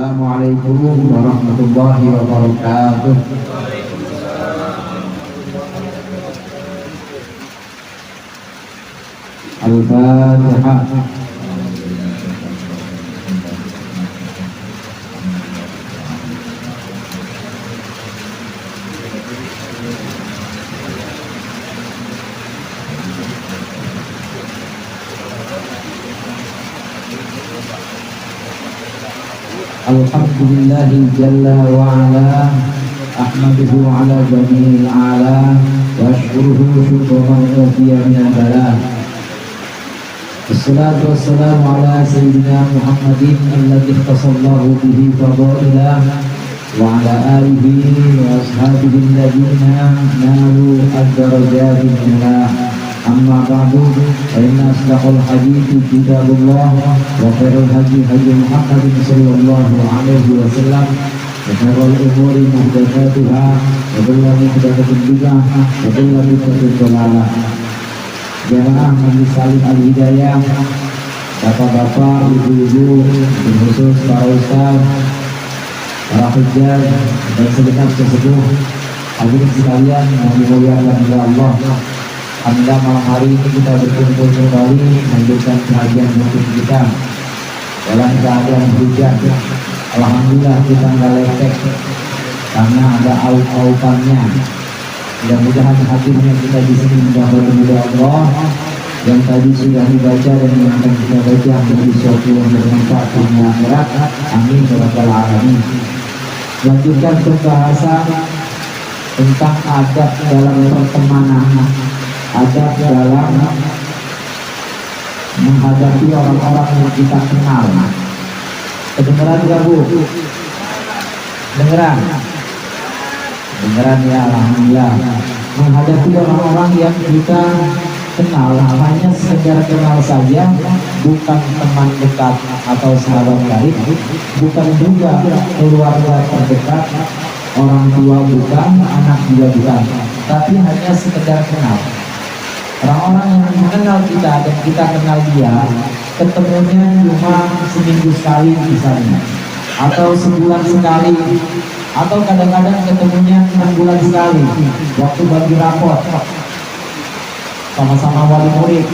Assalamualaikum warahmatullahi wabarakatuh. Al-Fatihah. Alhamdulillahi jalla wa ala, ahmaduhu ala jami'il ala, wa ashkuruhu syukran wafiya min bala. Assalatu wassalamu ala sayyidina Muhammadin alladhi ikhtasallahu bihi fadailah, wa ala alihi wa ashabihi alladhina nalu ad-darajati minna. Amma ba'du, fa inna asdaqal hadithi kitabullah wa khairul hadi hadi Muhammadin sallallahu alaihi wasallam, wa syarrul umuri muhdatsatuha wa kullu muhdatsatin bid'ah wa kullu bid'atin dhalalah. Jamaah Majelis Salim Al-Hidayah, bapak-bapak, ibu-ibu, khusus para ustaz, para hujjah dan segenap sesepuh hadirin sekalian yang dimuliakan oleh Allah. Alhamdulillah malam hari ini kita berkumpul kembali melanjutkan kajian untuk kita dalam keadaan hujan. Alhamdulillah kita nggak lecek karena ada aut-autannya. Mudah-mudahan hatinya kita di sini mendapat ridha Allah yang tadi sudah dibaca dan yang akan kita baca menjadi sesuatu yang bermanfaat dunia akhirat. Amin ya rabbal alamin. Lanjutkan pembahasan tentang adab dalam pertemanan, adab dalam menghadapi orang-orang yang kita kenal. Kedengeran gak Bu? Dengeran? Dengeran ya, alhamdulillah. Menghadapi orang-orang yang kita kenal hanya sekedar kenal saja, bukan teman dekat atau sahabat karib, bukan juga keluarga terdekat, orang tua bukan, anak juga bukan, tapi hanya sekedar kenal. Orang-orang yang mengenal kita dan kita kenal dia, ketemunya cuma seminggu sekali misalnya, atau sebulan sekali, atau kadang-kadang ketemunya 6 bulan sekali waktu bagi raport sama-sama wali murid.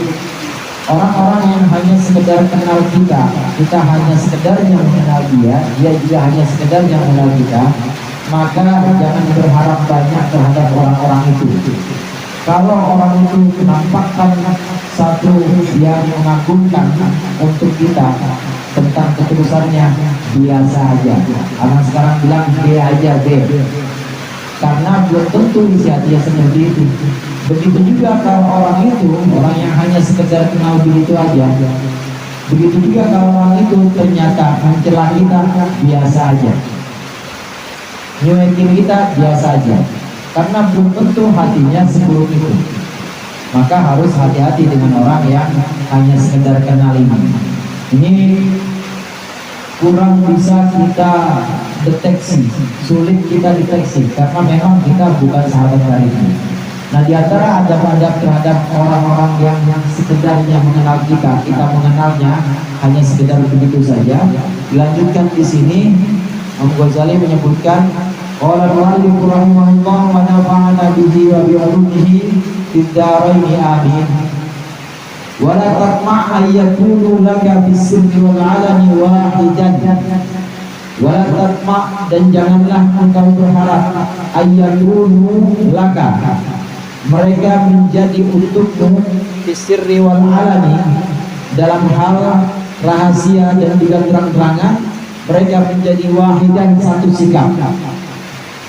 Orang-orang yang hanya sekedar kenal kita hanya sekedarnya mengenal dia, dia juga hanya sekedarnya mengenal kita, maka jangan berharap banyak terhadap orang-orang itu. Kalau orang itu menampakkan satu yang mengagumkan untuk kita tentang keputusannya, biasa aja. Anak sekarang bilang B aja B, karena belum tentu isi hatinya seperti itu. Begitu juga kalau orang itu orang yang hanya sekedar kenal begitu aja. Begitu juga kalau orang itu ternyata mencela kita, biasa aja. Nyuekin kita, biasa aja. Karena belum tentu hatinya seburuk itu. Maka harus hati-hati dengan orang yang hanya sekedar kenal ini. Ini kurang bisa kita deteksi, sulit kita deteksi, karena memang kita bukan sahabat karibnya. Nah, di antara adab-adab terhadap orang-orang yang sekedarnya mengenal kita mengenalnya hanya sekedar begitu saja. Dilanjutkan di sini, Imam Ghazali menyebutkan, qala al-mu'allif rahimahullah wa nafa'ana bihi wa bi 'ulumihi fid dharaini amin. Wa la tatma' ayyakunu laka bis-sirri wal 'alani wahidan. Wa la tatma', dan janganlah engkau berharap ayyakunu laka, mereka menjadi untukmu bis-sirri wal 'alani, dalam hal rahasia dan juga terang-terangan, mereka menjadi wahidan, satu sikap.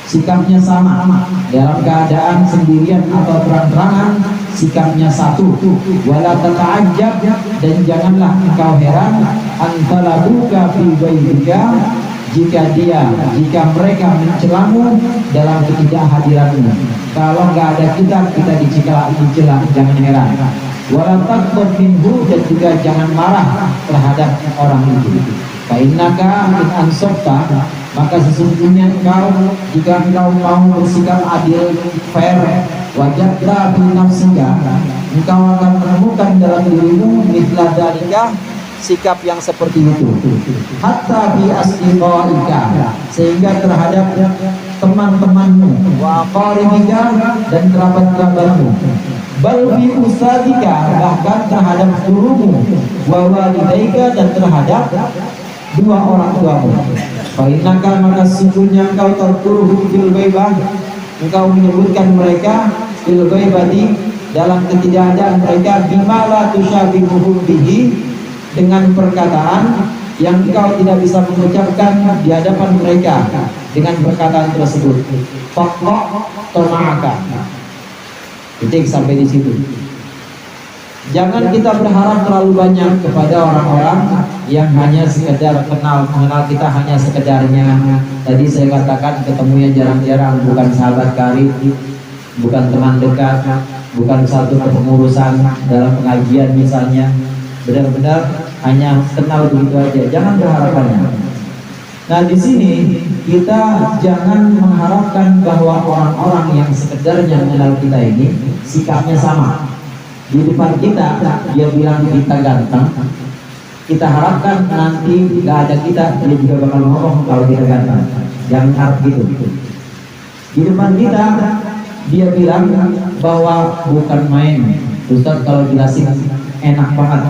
Sikapnya sama dalam keadaan sendirian atau terang-terangan, sikapnya satu. Wala tata'ajjab, dan janganlah engkau heran antalabuka fi baitika, jika mereka mencelamu dalam ketidakhadiranmu. Kalau nggak ada kita dicela, jangan heran. Wala taqtur minhu, dan juga jangan marah terhadap orang itu. Fa innaka in ansabta, maka sesungguhnya engkau, jika engkau mau bersikap adil, fair, wajadta fi nafsika, engkau akan menemukan dalam dirimu mithla dzalika, sikap yang seperti itu. Hatta bi asdiqaika, sehingga terhadap teman-temanmu, wa aqaribika, dan kerabat-kerabatmu, bal bi ustadika, bahkan terhadap gurumu, wa walidaika, dan terhadap dua orang tuamu. Fa innaka, maka sesungguhnya engkau tadkuruhum fil ghaibah, engkau menyebutkan mereka fil ghaibati, dalam ketidakadaan mereka, bima la tusyabihuhum bihi, dengan perkataan yang engkau tidak bisa mengucapkan di hadapan mereka dengan perkataan tersebut. Faqqa toma'aka. Titik sampai di situ. Jangan kita berharap terlalu banyak kepada orang-orang yang hanya sekedar mengenal kita hanya sekedarnya. Tadi saya katakan ketemunya jarang-jarang, bukan sahabat karib, bukan teman dekat, bukan satu kepengurusan dalam pengajian misalnya. Benar-benar hanya kenal begitu aja, jangan berharap banyak. Nah, di sini kita jangan mengharapkan bahwa orang-orang yang sekedarnya mengenal kita ini sikapnya sama. Di depan kita dia bilang kita ganteng, kita harapkan nanti nggak ada kita, dia juga bakal ngomong kalau kita ganteng. Jangan harap gitu. Di depan kita dia bilang bahwa bukan main, Ustaz kalau jelasin enak banget.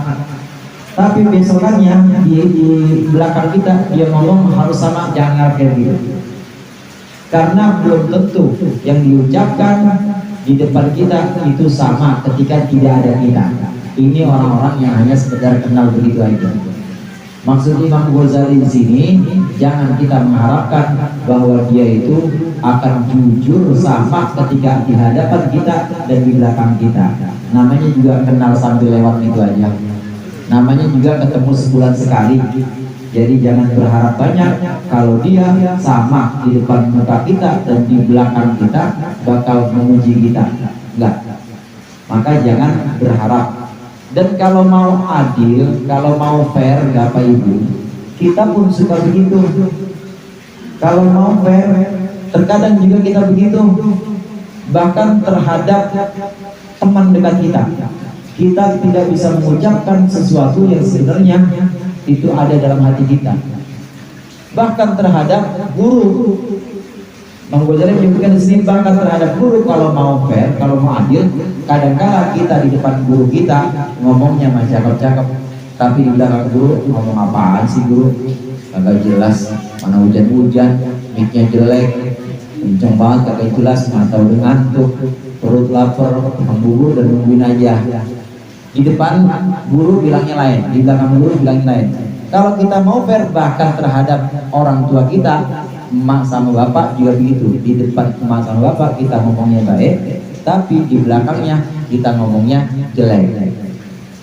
Tapi besokannya di belakang kita dia ngomong harus sama, jangan kayak gitu. Karena belum tentu yang diucapkan di depan kita itu sama ketika tidak ada kita. Ini orang-orang yang hanya sekedar kenal begitu aja. Maksud Imam Ghazali di sini, jangan kita mengharapkan bahwa dia itu akan jujur sama ketika di hadapan kita dan di belakang kita. Namanya juga kenal sambil lewat itu aja. Namanya juga ketemu sebulan sekali. Jadi jangan berharap banyak kalau dia sama di depan muka kita dan di belakang kita bakal memuji kita. Enggak. Maka jangan berharap. Dan kalau mau adil, kalau mau fair, Bapak Ibu, kita pun suka begitu. Kalau mau fair, terkadang juga kita begitu. Bahkan terhadap teman dekat kita, kita tidak bisa mengucapkan sesuatu yang sebenarnya itu ada dalam hati kita. Bahkan terhadap guru, Bang Ghazali menyebutkan di sini, bahkan terhadap guru kalau mau fair, kalau mau adil, kadang-kala kita di depan guru kita ngomongnya masih cakep-cakep, tapi di belakang guru ngomong apaan sih guru? Kagak jelas, mana hujan-hujan, mic-nya jelek, kenceng banget, kagak jelas, nggak tahu dengan tuh, perut lapar, membubur dan nungguin aja. Di depan guru bilangnya lain, di belakang guru bilangnya lain. Kalau kita mau fair, bahkan terhadap orang tua kita, emak sama bapak juga begitu. Di depan emak sama bapak kita ngomongnya baik, tapi di belakangnya kita ngomongnya jelek.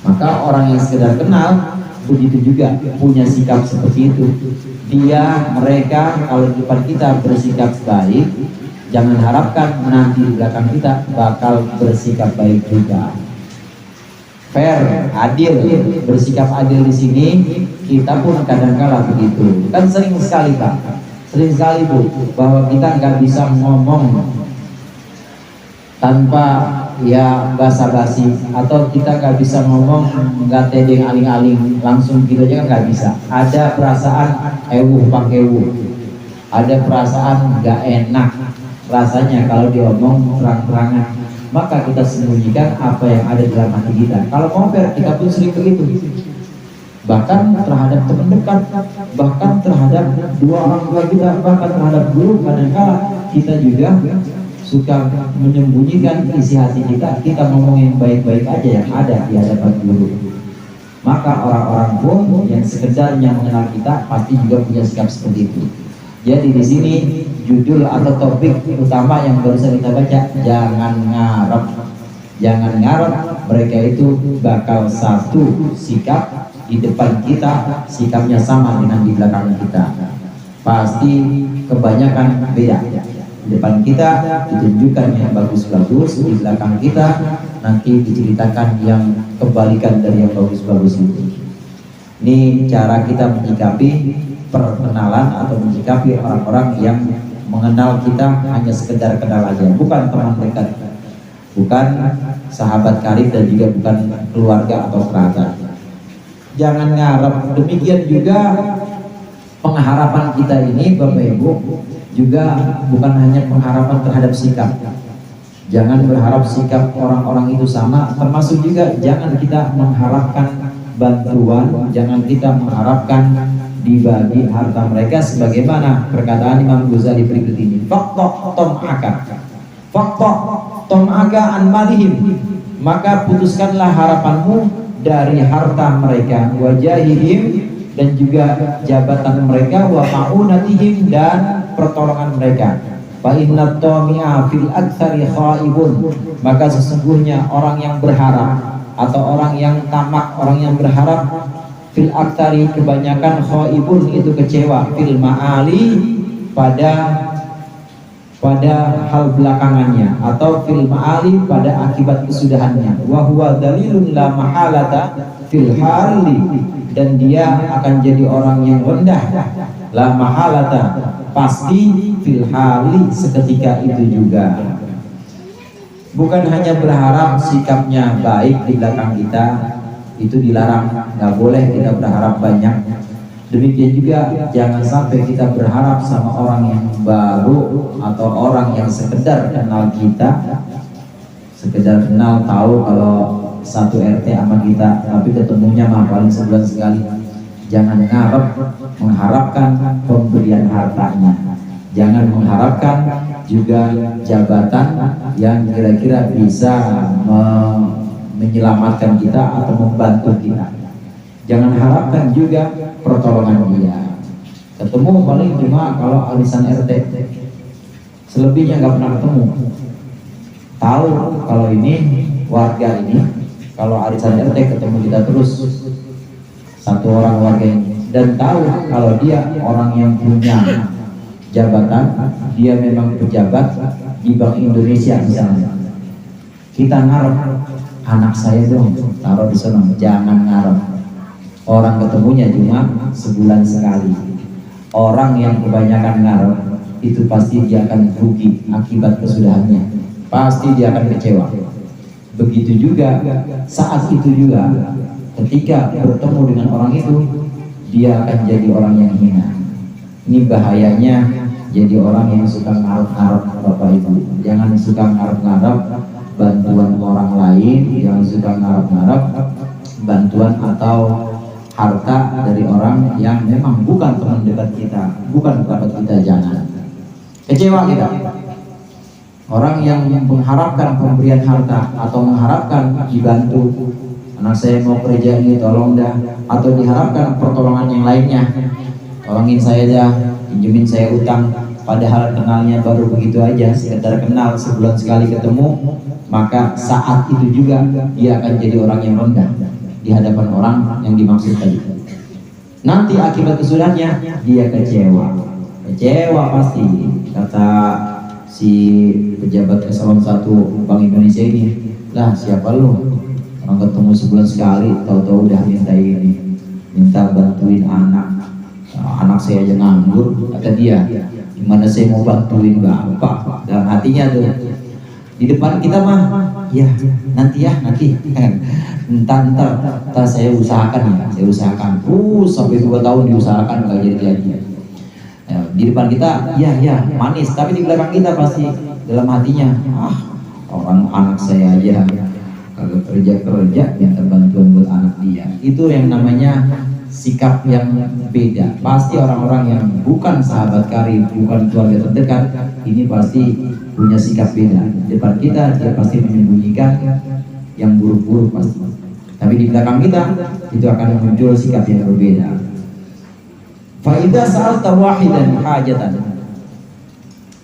Maka orang yang sekedar kenal begitu juga punya sikap seperti itu. Mereka kalau di depan kita bersikap baik, jangan harapkan nanti di belakang kita bakal bersikap baik juga. Fair, adil, bersikap adil di sini kita pun kadang-kala begitu. Kan sering sekali Pak, sering sekali Bu, bahwa kita nggak bisa ngomong tanpa ya basa-basi, atau kita nggak bisa ngomong nggak tedeng aling-aling langsung gitu aja kan nggak bisa. Ada perasaan ewuh pakewuh, ada perasaan nggak enak rasanya kalau diomong terang-terangan. Maka kita sembunyikan apa yang ada dalam hati kita. Kalau mau fair, kita pun sering begitu. Bahkan terhadap teman dekat, bahkan terhadap dua orang tua kita, bahkan terhadap guru, kadang-kala kita juga suka menyembunyikan isi hati kita. Kita ngomong yang baik-baik aja yang ada di hadapan guru. Maka orang-orang pun yang sekedarnya mengenal kita pasti juga punya sikap seperti itu. Jadi di sini judul atau topik utama yang barusan kita baca, jangan ngarep. Jangan ngarep mereka itu bakal satu sikap di depan kita, sikapnya sama dengan di belakang kita. Pasti kebanyakan beda. Di depan kita ditunjukkan yang bagus-bagus, di belakang kita nanti diceritakan yang kebalikan dari yang bagus-bagus itu. Ini cara kita menyikapi perkenalan atau menyikapi orang-orang yang mengenal kita hanya sekedar kenal aja, bukan teman dekat, bukan sahabat karib, dan juga bukan keluarga atau kerabat. jangan ngarep. Demikian juga pengharapan kita ini Bapak Ibu juga bukan hanya pengharapan terhadap sikap. Jangan berharap sikap orang-orang itu sama, termasuk juga jangan kita mengharapkan bantuan, jangan kita mengharapkan dibagi harta mereka sebagaimana perkataan Imam Ghazali berikut ini. Faqta tom'aka an malihim, maka putuskanlah harapanmu dari harta mereka, wajahihim, dan juga jabatan mereka, wa ma'unatihim, dan pertolongan mereka. Fa inna tami'a fil aktsari khaibun, maka sesungguhnya orang yang berharap atau orang yang tamak, orang yang berharap, fil aktsari kebanyakan, khaibun itu kecewa, fil ma'ali pada hal belakangannya, atau fil ma'ali pada akibat kesudahannya. Wa huwa dalilun la mahalata fil hali, dan dia akan jadi orang yang rendah, la mahalata, pasti, fil hali, seketika itu juga. Bukan hanya berharap sikapnya baik di belakang kita, itu dilarang, nggak boleh kita berharap banyak. Demikian juga jangan sampai kita berharap sama orang yang baru atau orang yang sekedar kenal kita, sekedar kenal, tahu kalau satu RT sama kita, tapi ketemunya mah paling sebulan sekali. Jangan mengharapkan pemberian hartanya, jangan mengharapkan juga jabatan yang kira-kira bisa menyelamatkan kita atau membantu kita. Jangan harapkan juga pertolongan dia. Ketemu paling cuma kalau arisan RT, selebihnya nggak pernah ketemu. Tahu kalau ini warga ini, kalau arisan RT ketemu kita terus, satu orang warga ini, dan tahu kalau dia orang yang punya jabatan, dia memang pejabat di Bank Indonesia misalnya. Kita ngarep, anak saya dong taruh di sana. Jangan ngarep. Orang ketemunya cuma sebulan sekali. Orang yang kebanyakan ngarep itu pasti dia akan rugi akibat kesudahannya. Pasti dia akan kecewa. Begitu juga saat itu juga, ketika bertemu dengan orang itu, dia akan jadi orang yang hina. Ini bahayanya jadi orang yang suka ngarep-ngarep, Bapak Ibu. Jangan suka ngarep-ngarep bantuan orang lain, jangan suka ngarep-ngarep bantuan atau harta dari orang yang memang bukan teman dekat kita, bukan kerabat kita. Jangan kecewa kita. Orang yang mengharapkan pemberian harta atau mengharapkan dibantu, anak saya mau kerja ini tolong dah, atau diharapkan pertolongan yang lainnya, tolongin saya dah, pinjemin saya utang, padahal kenalnya baru begitu aja, sekedar kenal sebulan sekali ketemu, maka saat itu juga dia akan jadi orang yang rendah di hadapan orang yang dimaksud tadi. Nanti akibat kesudahannya dia kecewa pasti. Kata si pejabat eselon 1 Bank Indonesia ini, lah siapa lu, orang ketemu sebulan sekali tahu-tahu udah minta bantuin anak saya aja nganggur, kata dia. Gimana saya mau bantuin bapak? Dalam hatinya tuh, di depan kita mah ya nanti entar saya usahakan sampai 2 tahun diusahakan nggak jadi ya, di depan kita ya manis, tapi di belakang kita pasti dalam hatinya, orang anak saya aja kalau kerja minta bantuan buat anak dia. Itu yang namanya sikap yang beda. Pasti orang-orang yang bukan sahabat karib, bukan keluarga terdekat, ini pasti punya sikap beda. Di depan kita dia pasti menyembunyikan yang buruk-buruk pasti, tapi di belakang kita itu akan muncul sikap yang berbeda. Fa idza sa'alta wahidan hajatan,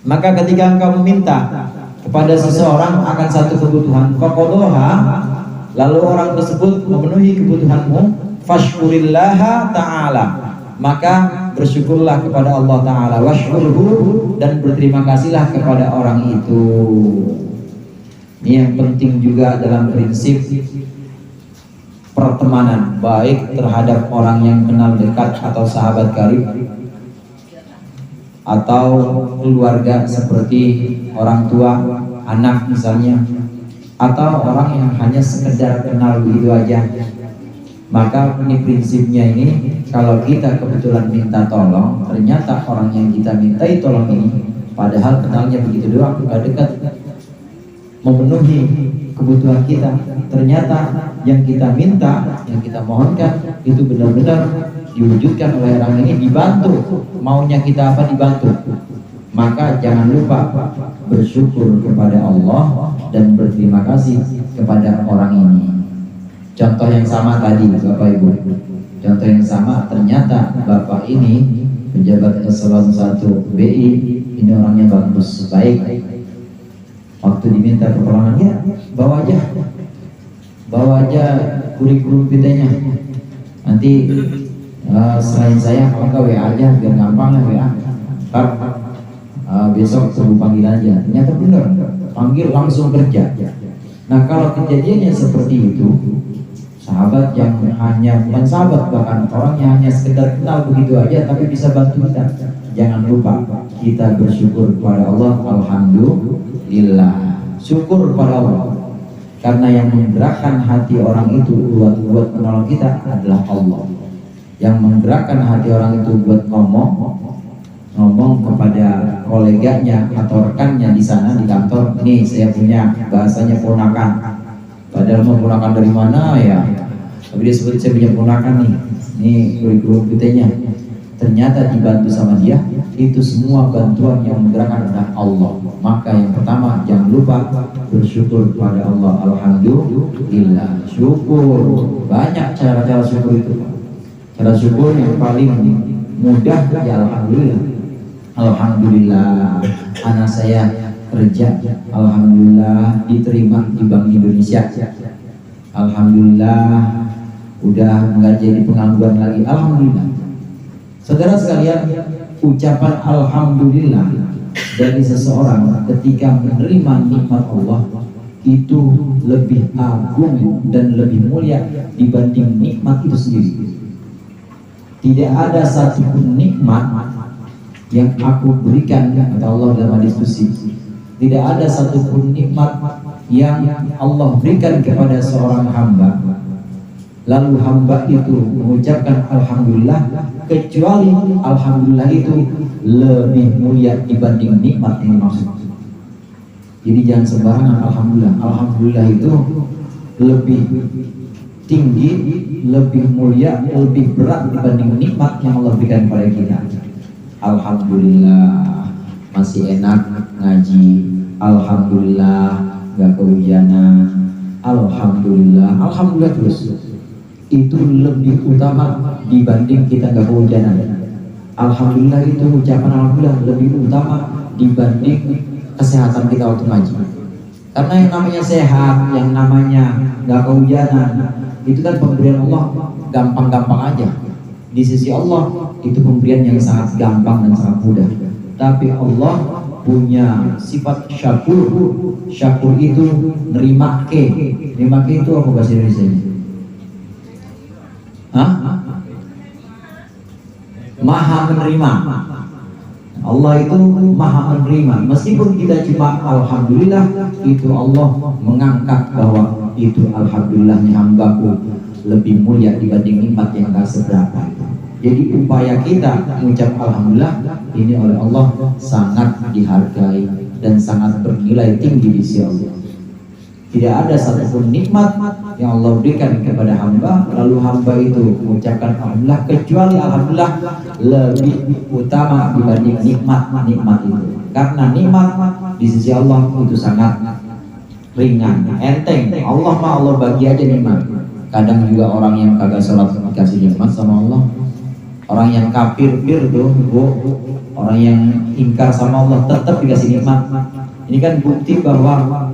maka ketika engkau meminta kepada seseorang akan satu kebutuhan, faqadaha, lalu orang tersebut memenuhi kebutuhanmu, fashkurillaha ta'ala, maka bersyukurlah kepada Allah Ta'ala, washkurhu, dan berterima kasihlah kepada orang itu. Ini yang penting juga dalam prinsip pertemanan, baik terhadap orang yang kenal dekat atau sahabat karib, atau keluarga seperti orang tua, anak misalnya, atau orang yang hanya sekedar kenal begitu aja. Maka ini prinsipnya ini, kalau kita kebetulan minta tolong, ternyata orang yang kita mintai tolong ini, padahal kenalnya begitu doang, gak dekat, memenuhi kebutuhan kita, ternyata yang kita minta, yang kita mohonkan itu benar-benar diwujudkan oleh orang ini, dibantu, maunya kita apa dibantu. Maka jangan lupa bersyukur kepada Allah dan berterima kasih kepada orang ini. Contoh yang sama tadi Bapak Ibu, contoh yang sama, ternyata Bapak ini pejabat eselon 1 BI, ini orangnya bagus, baik. Waktu diminta pertolongan, ya bawa aja kurikulum kitanya. Nanti selain saya kalau enggak WA aja, biar gampang ya WA. Besok suruh panggil aja. Ternyata benar, panggil langsung kerja. Nah kalau kejadiannya seperti itu, sahabat yang hanya, bukan sahabat, bahkan orang yang hanya sekedar kenal begitu aja tapi bisa bantu kita, jangan lupa kita bersyukur kepada Allah. Alhamdulillah, syukur kepada Allah, karena yang menggerakkan hati orang itu buat menolong kita adalah Allah. Yang menggerakkan hati orang itu buat ngomong kepada koleganya atau rekannya di sana di kantor, nih saya punya, bahasanya ponakan, padahal mau ponakan dari mana ya, tapi dia sebut saya punya ponakan nih kurikulum kitanya. Ternyata dibantu sama dia, itu semua bantuan yang menggerakkan adalah Allah. Maka yang pertama, jangan lupa bersyukur kepada Allah. Alhamdulillah, syukur. Banyak cara-cara syukur itu. Cara syukur yang paling mudah ya Alhamdulillah. Alhamdulillah, anak saya kerja, Alhamdulillah diterima di Bank Indonesia, Alhamdulillah udah nggak jadi pengangguran lagi, Alhamdulillah. Saudara sekalian, ucapan Alhamdulillah dari seseorang ketika menerima nikmat Allah itu lebih agung dan lebih mulia dibanding nikmat itu sendiri. Tidak ada satupun nikmat yang aku berikan, kata Allah dalam diskusi, tidak ada satupun nikmat yang Allah berikan kepada seorang hamba lalu hamba itu mengucapkan Alhamdulillah, kecuali Alhamdulillah itu lebih mulia dibanding nikmat yang dimaksud. Jadi jangan sembarangan Alhamdulillah. Alhamdulillah itu lebih tinggi, lebih mulia, lebih berat dibanding nikmat yang Allah berikan kepada kita. Alhamdulillah masih enak ngaji, Alhamdulillah gak kehujanan, Alhamdulillah, Alhamdulillah terus. Itu lebih utama dibanding kita gak kehujanan. Alhamdulillah itu, ucapan Alhamdulillah lebih utama dibanding kesehatan kita waktu ngaji. Karena yang namanya sehat, yang namanya gak kehujanan, itu kan pemberian Allah gampang-gampang aja. Di sisi Allah itu pemberian yang sangat gampang dan sangat mudah. Tapi Allah punya sifat syakur. Syakur itu nerima ke. Nerima ke itu apa bahasa Indonesia? Maha menerima. Allah itu maha menerima. Meskipun kita cuma Alhamdulillah, itu Allah mengangkat bahwa itu Alhamdulillahnya hambaku lebih mulia dibanding nikmat yang tak seberapa. Jadi upaya kita mengucap Alhamdulillah ini oleh Allah sangat dihargai dan sangat bernilai tinggi di sisi Allah. Tidak ada satupun nikmat yang Allah berikan kepada hamba lalu hamba itu mengucapkan Alhamdulillah, kecuali Alhamdulillah lebih utama dibanding nikmat itu. Karena nikmat di sisi Allah itu sangat ringan, enteng. Allah bagi aja nikmat. Kadang juga orang yang kagak sholat dikasih nikmat sama Allah. Orang yang kafir tuh, orang yang ingkar sama Allah tetap dikasih nikmat. Ini kan bukti bahwa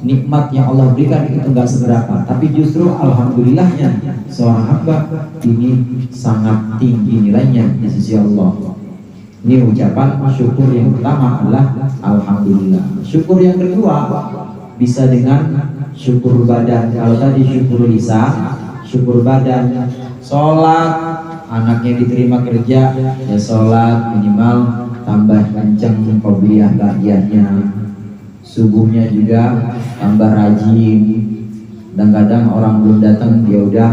nikmat yang Allah berikan itu enggak seberapa, tapi justru alhamdulillahnya seorang hamba ini sangat tinggi nilainya di sisi Allah. Ini ucapan syukur yang pertama adalah alhamdulillah. Syukur yang kedua bisa dengan syukur badan. Kalau tadi syukur lisan, syukur badan, sholat, anaknya diterima kerja, ya sholat minimal tambah kenceng qobliyah ba'diyahnya. Subuhnya juga tambah rajin. Dan kadang orang belum datang dia udah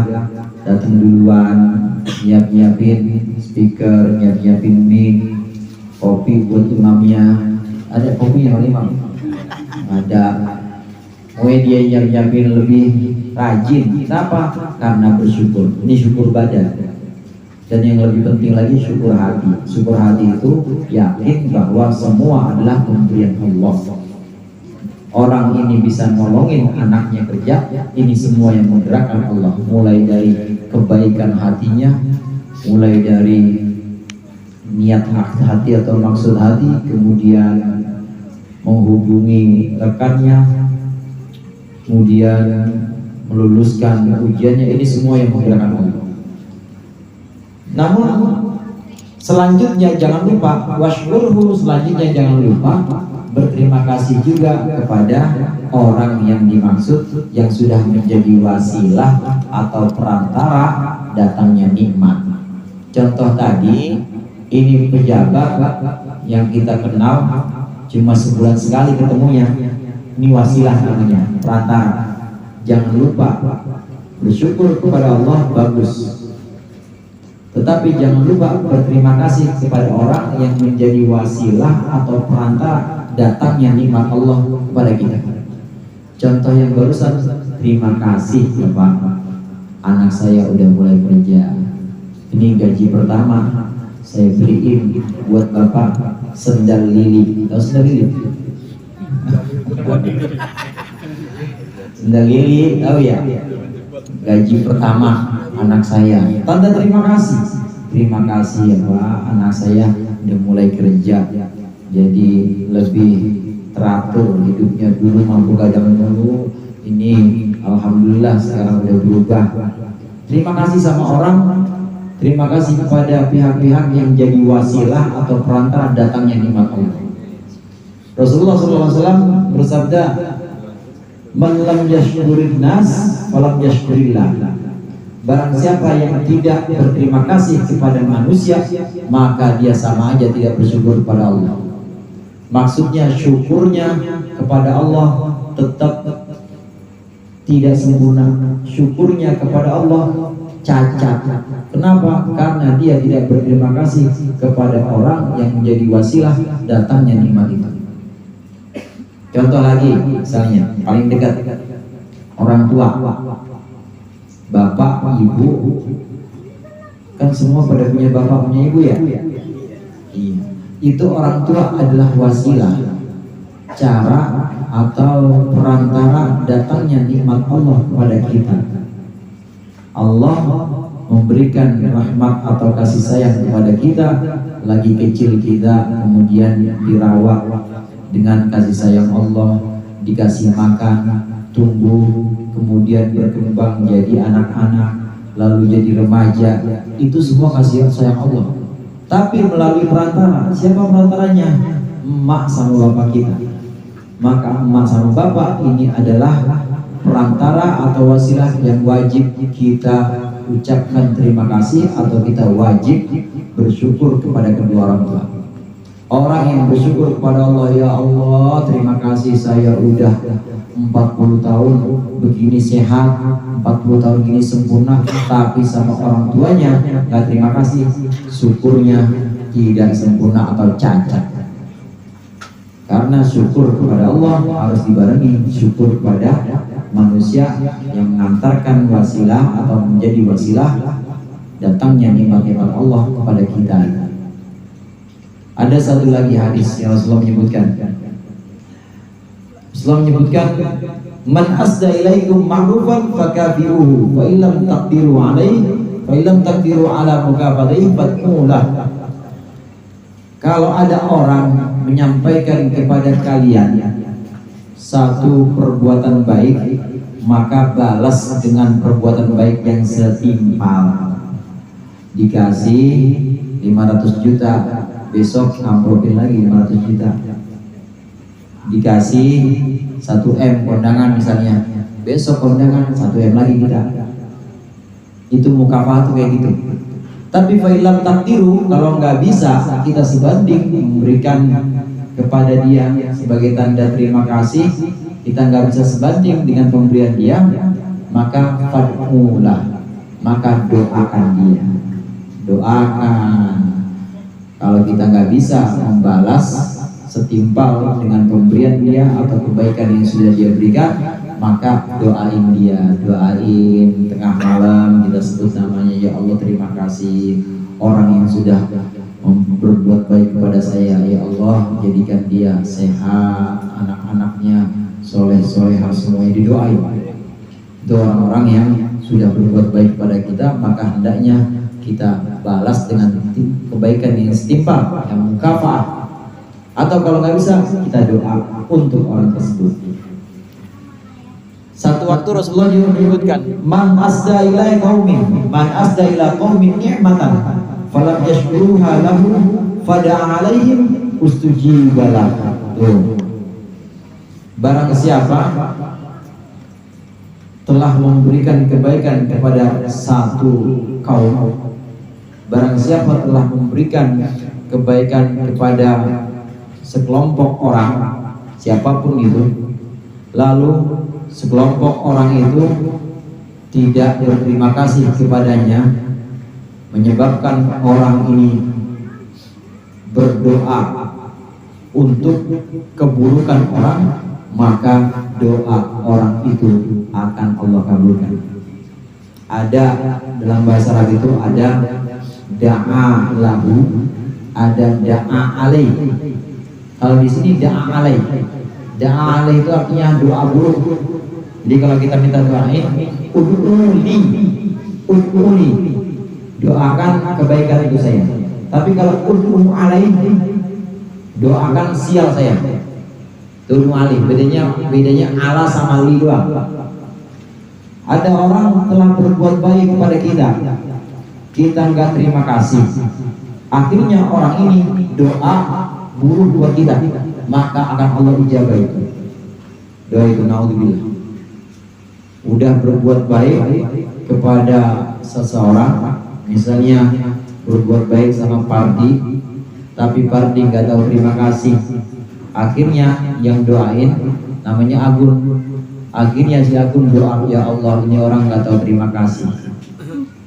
datang duluan, nyiapin speaker, nyiapin mic, kopi buat imamnya. Ada kopinya oleh imam? Ada. Dia yang nyiapin lebih rajin. Kenapa? Karena bersyukur. Ini syukur badan. Dan yang lebih penting lagi syukur hati. Syukur hati itu yakin bahwa semua adalah pemberian Allah. Orang ini bisa nolongin anaknya kerja, ini semua yang menggerakkan Allah. Mulai dari kebaikan hatinya, mulai dari niat hati atau maksud hati, kemudian menghubungi rekannya, kemudian meluluskan ujiannya, ini semua yang menggerakkan Allah. Namun selanjutnya jangan lupa washkurhu, selanjutnya jangan lupa berterima kasih juga kepada orang yang dimaksud yang sudah menjadi wasilah atau perantara datangnya nikmat. Contoh tadi, ini pejabat yang kita kenal cuma sebulan sekali ketemunya, ini wasilah namanya, perantara. Jangan lupa bersyukur kepada Allah, bagus. Tetapi jangan lupa berterima kasih kepada orang yang menjadi wasilah atau perantara datangnya nikmat Allah kepada kita. Contoh yang barusan, terima kasih Bapak, anak saya udah mulai kerja. Ini gaji pertama saya beliin buat Bapak sendal lili. Tahu sendal lili? Sendal lili, tahu ya? Gaji pertama anak saya, tanda terima kasih. Terima kasih ya Pak, anak saya udah mulai kerja, jadi lebih teratur hidupnya. Dulu mampu gadang dulu, ini alhamdulillah sekarang udah berubah. Terima kasih sama orang, terima kasih kepada pihak-pihak yang jadi wasilah atau perantara datangnya nikmat Allah. Rasulullah SAW bersabda, "Man lam yashkurin nas, falam yashkurillah." Barang siapa yang tidak berterima kasih kepada manusia, maka dia sama aja tidak bersyukur kepada Allah. Maksudnya syukurnya kepada Allah tetap tidak sempurna. Syukurnya kepada Allah cacat. Kenapa? Karena dia tidak berterima kasih kepada orang yang menjadi wasilah datangnya nikmat itu. Contoh lagi, misalnya paling dekat, orang tua, bapak, ibu, kan semua pada punya bapak, punya ibu ya? Iya. Itu orang tua adalah wasilah, cara atau perantara datangnya nikmat Allah kepada kita. Allah memberikan rahmat atau kasih sayang kepada kita, lagi kecil kita kemudian dirawat dengan kasih sayang Allah, dikasih makan, tumbuh, kemudian berkembang jadi anak-anak, lalu jadi remaja. Itu semua kasih sayang Allah. Tapi melalui perantara, siapa perantaranya? Emak sama bapak kita. Maka emak sama bapak ini adalah perantara atau wasilah yang wajib kita ucapkan terima kasih atau kita wajib bersyukur kepada kedua orang tua. Orang yang bersyukur kepada Allah, ya Allah, terima kasih saya udah 40 tahun begini sehat, 40 tahun ini sempurna, tapi sama orang tuanya nggak terima kasih, syukurnya tidak sempurna atau cacat. Karena syukur kepada Allah harus dibarengi syukur kepada manusia yang mengantarkan wasilah atau menjadi wasilah datangnya nikmat-nikmat Allah kepada kita. Ada satu lagi hadis yang Rasulullah menyebutkan. Rasulullah menyebutkan, "Man asda ilaikum ma'rufan fakafi'uhu, wa illam taqdiru alaihi, wa illam taqdiru ala mukafatihi fatqulah." Kalau ada orang menyampaikan kepada kalian satu perbuatan baik, maka balas dengan perbuatan baik yang setimpal. Dikasih 500 juta, besok amplopin lagi 500 juta. Dikasih 1M kondangan misalnya, besok kondangan 1M lagi kita. Itu mukafah tuh kayak gitu. Tapi fa'ilam takdiru, kalau nggak bisa kita sebanding memberikan kepada dia sebagai tanda terima kasih, kita nggak bisa sebanding dengan pemberian dia, maka fad'ulah, maka doakan dia. Doakan. Kalau kita nggak bisa membalas setimpal dengan pemberian dia atau kebaikan yang sudah dia berikan, maka doain dia. Doain tengah malam, kita sebut namanya, ya Allah terima kasih orang yang sudah berbuat baik kepada saya. Ya Allah, jadikan dia sehat, anak-anaknya soleh-solehah, semuanya didoain. Itu orang-orang yang sudah berbuat baik kepada kita, maka hendaknya kita balas dengan kebaikan yang setimpal, yang mukafat. Atau kalau nggak bisa, kita doa untuk orang tersebut. Satu waktu Rasulullah juga menyebutkan, man asda ila qaumin ni'matan falam yashkuruha lahu fada'a alaihim ustujiba lahu. Barang siapa telah memberikan kebaikan kepada satu kaum, barang siapa telah memberikan kebaikan kepada sekelompok orang, siapapun itu, lalu sekelompok orang itu tidak berterima kasih kepadanya, menyebabkan orang ini berdoa untuk keburukan orang, maka doa orang itu akan Allah kabulkan. Ada dalam bahasa Arab itu ada da'a lahu, ada da'a alaih. Kalau di sini da'a alaih, da'a alaih itu artinya doa buruk. Jadi kalau kita minta doain, ud'uli, doakan kebaikan itu saya. Tapi kalau ud'u alaih, doakan sial saya. Tudung alih, bedanya ala sama li doang. Ada orang telah berbuat baik kepada kita nggak terima kasih. Akhirnya orang ini doa buruk buat kita, maka akan Allah ijabah itu. Doa itu naudzubillah. Udah berbuat baik kepada seseorang, misalnya berbuat baik sama Pardi, tapi Pardi nggak tahu terima kasih. Akhirnya yang doain namanya Agun. Akhirnya si Agun doa, ya Allah ini orang nggak tahu terima kasih.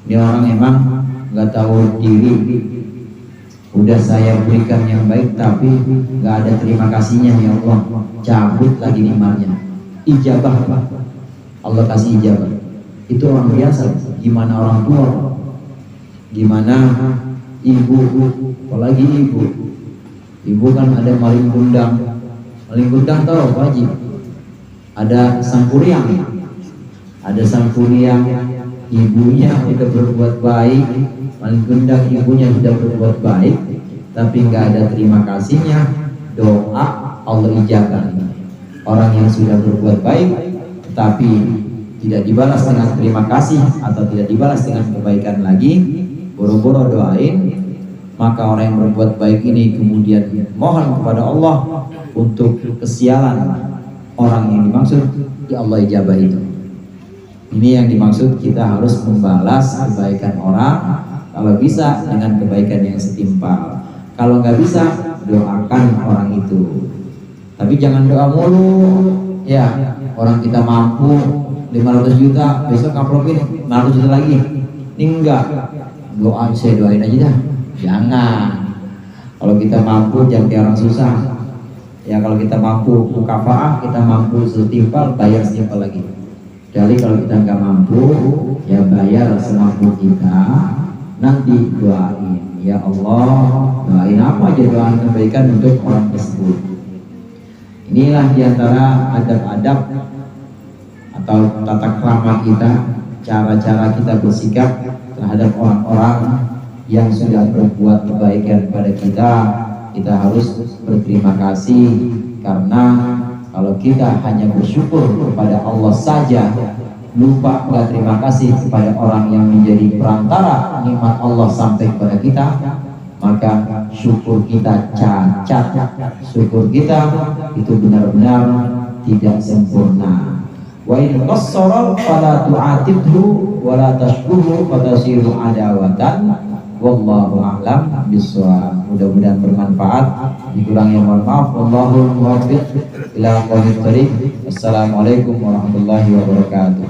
Ini orang emang nggak tahu diri. Udah saya berikan yang baik tapi nggak ada terima kasihnya, ya Allah. Cabut lagi nikmatnya. Ijabah, Allah kasih ijabah. Itu orang biasa. Gimana orang tua? Gimana ibu? Apalagi ibu. Ibu kan ada maling gundang. Maling gundang tahu Pak Haji? Ada sangkuriang. Ada sangkuriang, ibunya sudah berbuat baik. Maling gundang ibunya sudah berbuat baik, tapi nggak ada terima kasihnya. Doa Allah ijabah. Orang yang sudah berbuat baik tetapi tidak dibalas dengan terima kasih atau tidak dibalas dengan kebaikan lagi, boro-boro doain, maka orang yang berbuat baik ini kemudian mohon kepada Allah untuk kesialan orang yang dimaksud, ya Allah ijabah itu. Ini yang dimaksud, kita harus membalas kebaikan orang, kalau bisa dengan kebaikan yang setimpal. Kalau nggak bisa, doakan orang itu. Tapi jangan doa mulu, ya orang kita mampu 500 juta, besok amplopin 500 juta lagi. Ini enggak, doa saya doain aja dah. Jangan. Kalau kita mampu jangan kayak orang susah. Ya kalau kita mampu mukafaah, kita mampu setimpal, bayar setimpal lagi. Jadi kalau kita nggak mampu, ya bayar semampu kita. Nanti doain, ya Allah, doain apa aja, doain kebaikan untuk orang tersebut. Inilah diantara adab-adab atau tata krama kita, cara-cara kita bersikap terhadap orang-orang yang sudah berbuat kebaikan kepada kita. Kita harus berterima kasih, karena kalau kita hanya bersyukur kepada Allah saja, lupa nggak terima kasih kepada orang yang menjadi perantara nikmat Allah sampai kepada kita, maka syukur kita cacat. Syukur kita itu benar-benar tidak sempurna. Wa in qassara fala tu'atibhu wa la tashkurhu fatasiru adawatan. Wallahu a'lam bishawab. Mudah-mudahan bermanfaat. Dikurangnya mohon maaf. Wallahul muwaffiq ila aqwamit thoriq. Assalamualaikum warahmatullahi wabarakatuh.